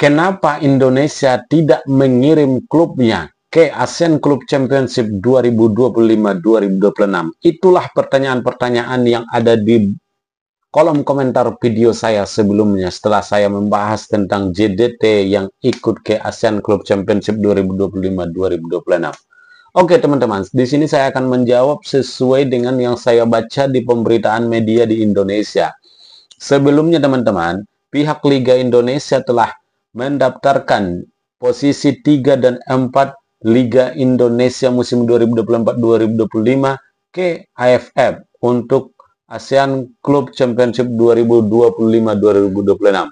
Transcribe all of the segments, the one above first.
kenapa Indonesia tidak mengirim klubnya ke ASEAN Club Championship 2025-2026? Itulah pertanyaan-pertanyaan yang ada di kolom komentar video saya sebelumnya setelah saya membahas tentang JDT yang ikut ke ASEAN Club Championship 2025-2026. Oke teman-teman, di sini saya akan menjawab sesuai dengan yang saya baca di pemberitaan media di Indonesia. Sebelumnya teman-teman, pihak Liga Indonesia telah mendaftarkan posisi 3 dan 4 Liga Indonesia musim 2024-2025 ke AFF untuk ASEAN Club Championship 2025-2026.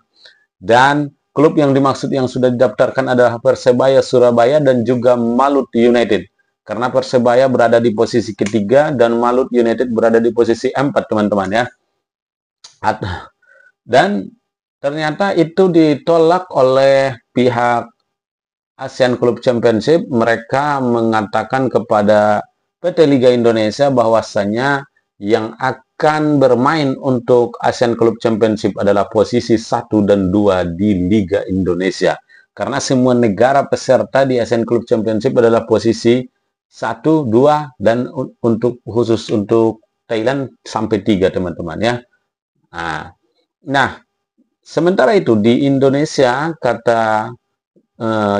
Dan klub yang dimaksud yang sudah didaftarkan adalah Persebaya Surabaya dan juga Malut United. Karena Persebaya berada di posisi ketiga dan Malut United berada di posisi 4, teman-teman ya. Dan ternyata itu ditolak oleh pihak ASEAN Club Championship. Mereka mengatakan kepada PT Liga Indonesia bahwasannya yang akan bermain untuk ASEAN Club Championship adalah posisi 1 dan 2 di Liga Indonesia. Karena semua negara peserta di ASEAN Club Championship adalah posisi 1, 2, dan khusus untuk Thailand sampai 3, teman-teman ya. Nah, sementara itu di Indonesia, kata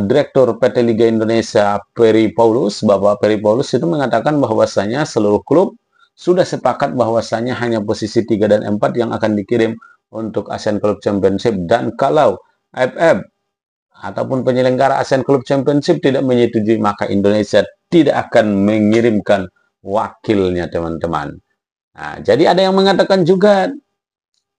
Direktur PT Liga Indonesia Peri Paulus, Bapak Peri Paulus itu mengatakan bahwasanya seluruh klub sudah sepakat bahwasanya hanya posisi 3 dan 4 yang akan dikirim untuk ASEAN Club Championship. Dan kalau AFF ataupun penyelenggara ASEAN Club Championship tidak menyetujui, maka Indonesia tidak akan mengirimkan wakilnya, teman-teman. Nah, jadi ada yang mengatakan juga,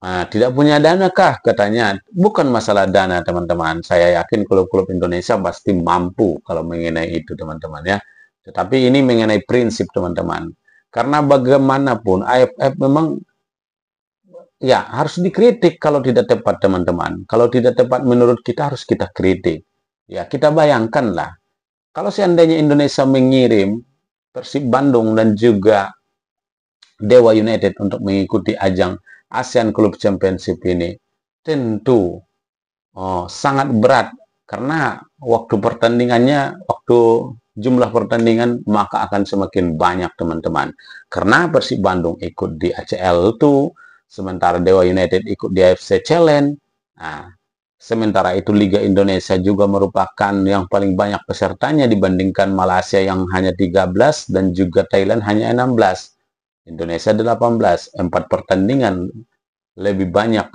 tidak punya dana kah? Katanya, bukan masalah dana, teman-teman. Saya yakin klub-klub Indonesia pasti mampu kalau mengenai itu, teman-teman ya. Tetapi ini mengenai prinsip, teman-teman. Karena bagaimanapun AFF memang ya harus dikritik kalau tidak tepat, teman-teman. Kalau tidak tepat menurut kita harus kita kritik. Ya, kita bayangkanlah. Kalau seandainya Indonesia mengirim Persib Bandung dan juga Dewa United untuk mengikuti ajang ASEAN Club Championship ini, tentu sangat berat karena waktu pertandingannya, waktu jumlah pertandingan maka akan semakin banyak, teman-teman. Karena Persib Bandung ikut di ACL itu, sementara Dewa United ikut di AFC Challenge. Nah, sementara itu Liga Indonesia juga merupakan yang paling banyak pesertanya dibandingkan Malaysia yang hanya 13 dan juga Thailand hanya 16. Indonesia 18, 4 pertandingan lebih banyak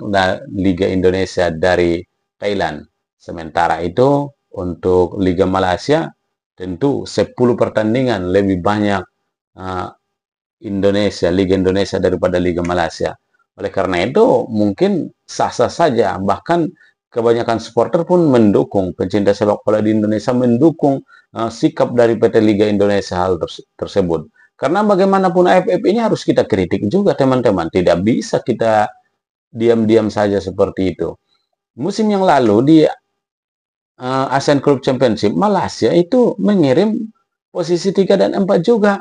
Liga Indonesia dari Thailand. Sementara itu untuk Liga Malaysia tentu 10 pertandingan lebih banyak Liga Indonesia daripada Liga Malaysia. Oleh karena itu mungkin sah-sah saja, bahkan kebanyakan supporter pun mendukung, pecinta sepak bola di Indonesia mendukung sikap dari PT Liga Indonesia hal tersebut. Karena bagaimanapun AFF ini harus kita kritik juga, teman-teman. Tidak bisa kita diam-diam saja seperti itu. Musim yang lalu di ASEAN Club Championship, Malaysia itu mengirim posisi 3 dan 4 juga.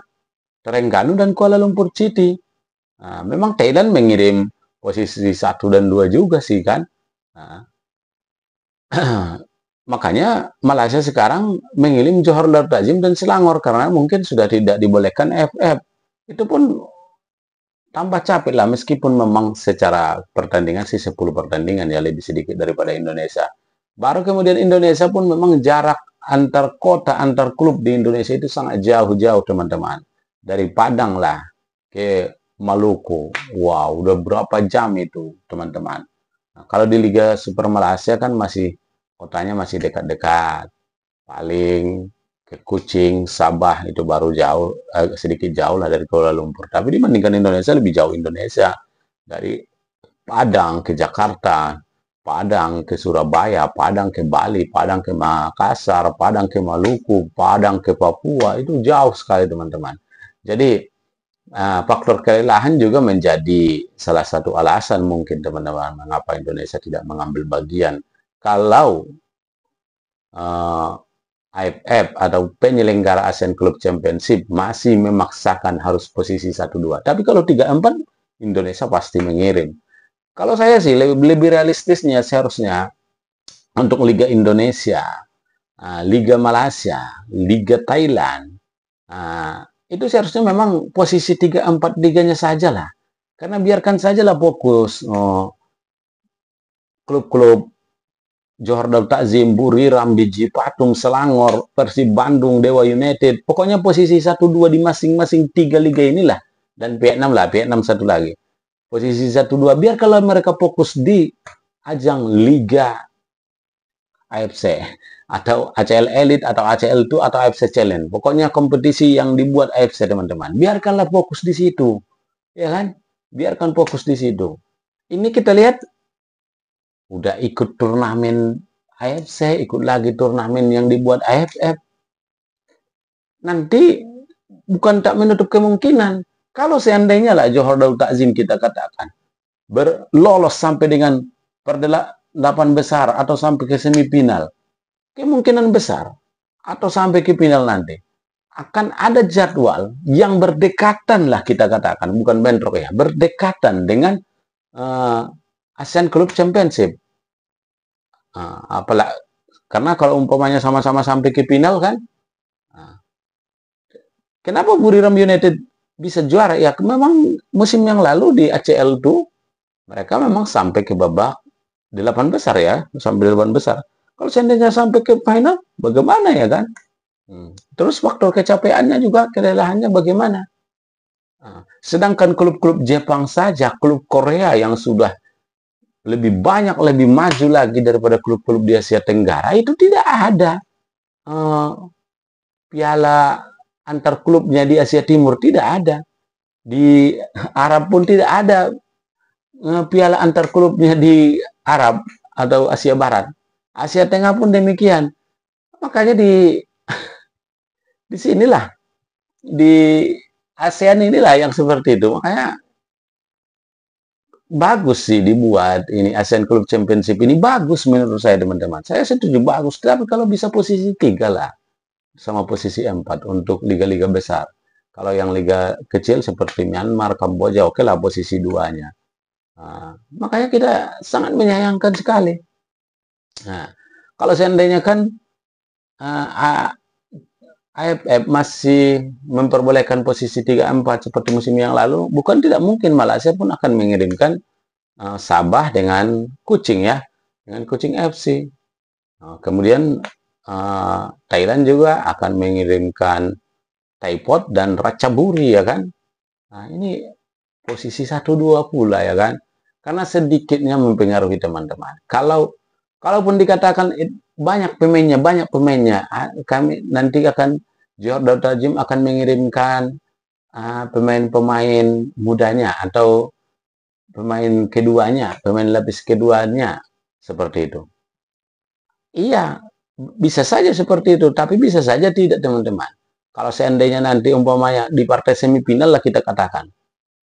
Terengganu dan Kuala Lumpur City. Nah, memang Thailand mengirim posisi 1 dan 2 juga sih kan. Nah, makanya Malaysia sekarang mengirim Johor Darul Ta'zim dan Selangor karena mungkin sudah tidak dibolehkan AFF. Itu pun tambah capek lah, meskipun memang secara pertandingan sih 10 pertandingan ya lebih sedikit daripada Indonesia. Baru kemudian Indonesia pun memang jarak antar kota, antar klub di Indonesia itu sangat jauh-jauh, teman-teman. Dari Padang lah ke Maluku. Wow, udah berapa jam itu, teman-teman. Nah, kalau di Liga Super Malaysia kan masih kotanya masih dekat-dekat. Paling ke Kuching, Sabah itu baru jauh, sedikit jauh lah dari Kuala Lumpur. Tapi dibandingkan Indonesia lebih jauh Indonesia. Dari Padang ke Jakarta, Padang ke Surabaya, Padang ke Bali, Padang ke Makassar, Padang ke Maluku, Padang ke Papua, itu jauh sekali, teman-teman. Jadi faktor kelelahan juga menjadi salah satu alasan mungkin, teman-teman, mengapa Indonesia tidak mengambil bagian. Kalau AFF atau penyelenggara ASEAN Club Championship masih memaksakan harus posisi 1-2. Tapi kalau 3-4, Indonesia pasti mengirim. Kalau saya sih lebih realistisnya seharusnya untuk Liga Indonesia, Liga Malaysia, Liga Thailand, itu seharusnya memang posisi 3-4 liganya saja lah. Karena biarkan sajalah fokus klub-klub Johor Darul Takzim, Buriram, Biji Patung, Selangor, Persib Bandung, Dewa United. Pokoknya posisi 1-2 di masing-masing 3 liga inilah. Dan P6 lah, P6 satu lagi. Posisi 1-2, biarkanlah mereka fokus di ajang Liga AFC. Atau ACL Elite, atau ACL2, atau AFC Challenge. Pokoknya kompetisi yang dibuat AFC, teman-teman. Biarkanlah fokus di situ. Ya kan? Biarkan fokus di situ. Ini kita lihat udah ikut turnamen AFC, ikut lagi turnamen yang dibuat AFF. Nanti bukan tak menutup kemungkinan kalau seandainya lah Johor Darul Takzim kita katakan berlolos sampai dengan perdelapan besar atau sampai ke semifinal, kemungkinan besar atau sampai ke final nanti akan ada jadwal yang berdekatan lah kita katakan, bukan bentrok ya, berdekatan dengan ASEAN Club Championship. Apalagi karena kalau umpamanya sama-sama sampai ke final kan, kenapa Buriram United bisa juara? Ya memang musim yang lalu di ACL itu mereka memang sampai ke babak 8 besar ya, sampai 8 besar. Kalau seandainya sampai ke final, bagaimana ya kan? Terus faktor kecapeannya juga, kelelahannya bagaimana? Sedangkan klub-klub Jepang saja, klub Korea yang sudah lebih banyak, lebih maju lagi daripada klub-klub di Asia Tenggara, itu tidak ada piala antar klubnya di Asia Timur, tidak ada. Di Arab pun tidak ada piala antar klubnya di Arab atau Asia Barat. Asia Tengah pun demikian. Makanya di sinilah, di ASEAN inilah yang seperti itu. Makanya bagus sih dibuat ini ASEAN Club Championship ini, bagus menurut saya teman-teman. Saya setuju bagus, tapi kalau bisa posisi 3 lah sama posisi 4 untuk liga-liga besar. Kalau yang liga kecil seperti Myanmar, Kamboja, oke lah posisi 2-nya. Makanya kita sangat menyayangkan sekali. Nah, kalau seandainya kan AFF masih memperbolehkan posisi 3-4 seperti musim yang lalu, bukan tidak mungkin Malaysia pun akan mengirimkan Sabah dengan Kuching ya, dengan Kuching FC. Kemudian Thailand juga akan mengirimkan Taipot dan Ratchaburi ya kan. Nah, ini posisi 1-2 pula ya kan. Karena sedikitnya mempengaruhi teman-teman. Kalaupun dikatakan banyak pemainnya, kami nanti akan Johor Darul Takzim akan mengirimkan pemain-pemain mudanya atau pemain keduanya, pemain lapis keduanya, seperti itu. Iya, bisa saja seperti itu, tapi bisa saja tidak teman-teman. Kalau seandainya nanti umpamanya di partai semifinal lah kita katakan,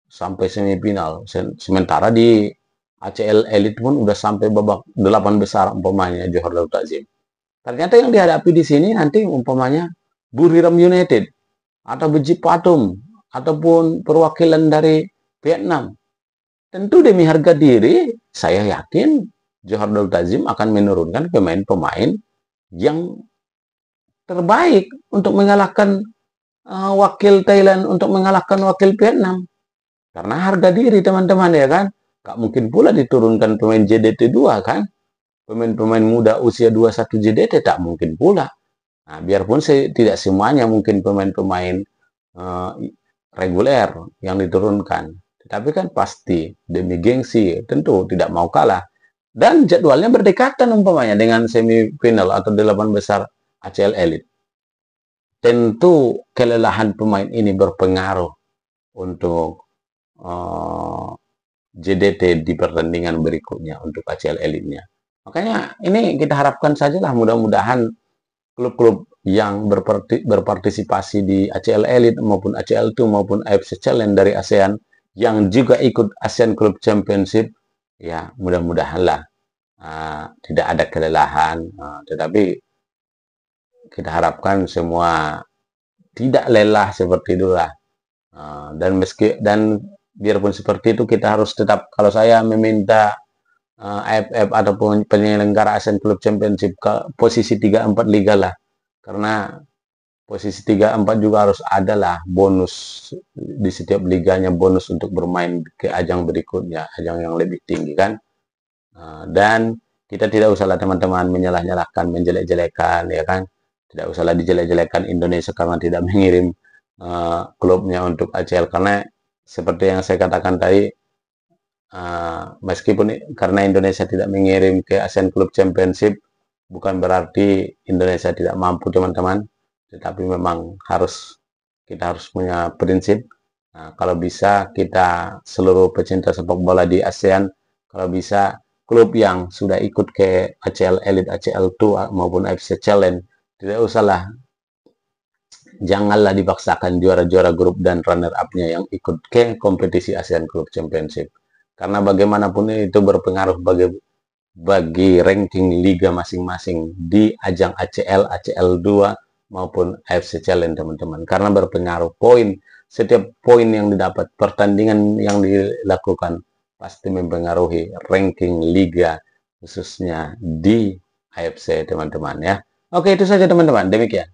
sampai semifinal, sementara di ACL Elite pun udah sampai babak 8 besar umpamanya Johor Darul Takzim. Ternyata yang dihadapi di sini nanti umpamanya Buriram United atau Biji Patung ataupun perwakilan dari Vietnam. Tentu demi harga diri, saya yakin Johor Darul Takzim akan menurunkan pemain-pemain yang terbaik untuk mengalahkan wakil Thailand, untuk mengalahkan wakil Vietnam. Karena harga diri teman-teman ya kan. Gak mungkin pula diturunkan pemain JDT 2 kan. Pemain-pemain muda usia 21 JDT tak mungkin pula. Nah, biarpun tidak semuanya mungkin pemain-pemain reguler yang diturunkan. Tetapi kan pasti demi gengsi tentu tidak mau kalah. Dan jadwalnya berdekatan umpamanya dengan semifinal atau 8 besar ACL Elite. Tentu kelelahan pemain ini berpengaruh untuk JDT di pertandingan berikutnya untuk ACL Elite-nya. Makanya ini kita harapkan sajalah mudah-mudahan klub-klub yang berpartisipasi di ACL Elite maupun ACL2 maupun AFC Challenge dari ASEAN yang juga ikut ASEAN Club Championship, ya mudah-mudahanlah tidak ada kelelahan, tetapi kita harapkan semua tidak lelah seperti itulah. Dan biarpun seperti itu kita harus tetap, kalau saya meminta AFF ataupun penyelenggara ASEAN Club Championship ke posisi 3-4 liga lah. Karena posisi 3-4 juga harus ada lah bonus di setiap liganya, bonus untuk bermain ke ajang berikutnya, ajang yang lebih tinggi kan. Dan kita tidak usahlah teman-teman menyalah-nyalahkan, menjelek-jelekan ya kan. Tidak usahlah dijelek-jelekan Indonesia karena tidak mengirim klubnya untuk ACL, karena seperti yang saya katakan tadi, meskipun karena Indonesia tidak mengirim ke ASEAN Club Championship, bukan berarti Indonesia tidak mampu teman-teman, tetapi memang kita harus punya prinsip. Kalau bisa kita seluruh pecinta sepak bola di ASEAN, kalau bisa klub yang sudah ikut ke ACL Elite, ACL 2 maupun AFC Challenge, tidak usahlah, janganlah dipaksakan juara-juara grup dan runner up-nya yang ikut ke kompetisi ASEAN Club Championship. Karena bagaimanapun itu berpengaruh bagi ranking liga masing-masing di ajang ACL, ACL 2 maupun AFC Challenge teman-teman. Karena berpengaruh poin, setiap poin yang didapat, pertandingan yang dilakukan pasti mempengaruhi ranking liga khususnya di AFC teman-teman ya. Oke, itu saja teman-teman. Demikian.